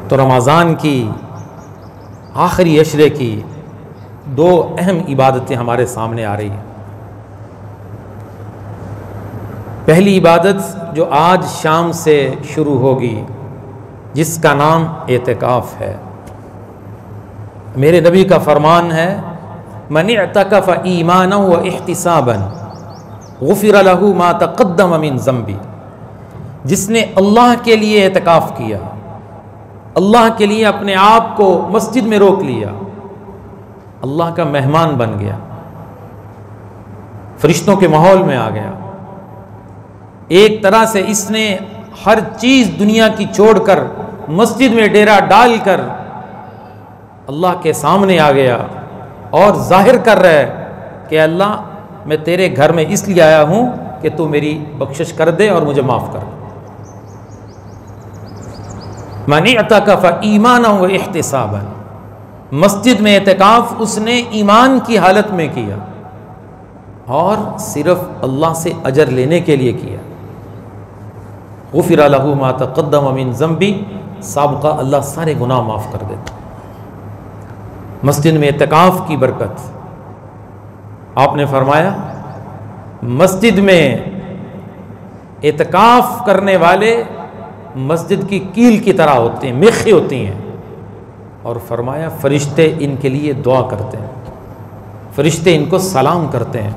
तो रमज़ान की आखिरी अशरे की दो अहम इबादतें हमारे सामने आ रही हैं। पहली इबादत जो आज शाम से शुरू होगी, जिसका नाम एतिकाफ़ है। मेरे नबी का फरमान है, मन इअतकफ़ ईमानन व इहतिसाबन गुफ़िर लहू मा तक़द्दम मिन ज़ंबी। जिसने अल्लाह के लिए एतिकाफ़ किया, अल्लाह के लिए अपने आप को मस्जिद में रोक लिया, अल्लाह का मेहमान बन गया, फरिश्तों के माहौल में आ गया। एक तरह से इसने हर चीज़ दुनिया की छोड़कर मस्जिद में डेरा डालकर अल्लाह के सामने आ गया और जाहिर कर रहा है कि अल्लाह, मैं तेरे घर में इसलिए आया हूँ कि तू मेरी बख्शिश कर दे और मुझे माफ़ कर दे। मन इअतकफ़ ईमानन व इहतिसाबन, मस्जिद में एतिकाफ़ उसने ईमान की हालत में किया और सिर्फ अल्लाह से अजर लेने के लिए किया। गुफ़िर लहू मा तक़द्दम मिन ज़ंबी, साबक़ा अल्लाह सारे गुनाह माफ़ कर देता। मस्जिद में एतिकाफ़ की बरकत। आपने फरमाया, मस्जिद में एतिकाफ़ करने वाले मस्जिद की कील की तरह होते हैं, मेखें होती हैं। और फरमाया, फरिश्ते इनके लिए दुआ करते हैं, फरिश्ते इनको सलाम करते हैं।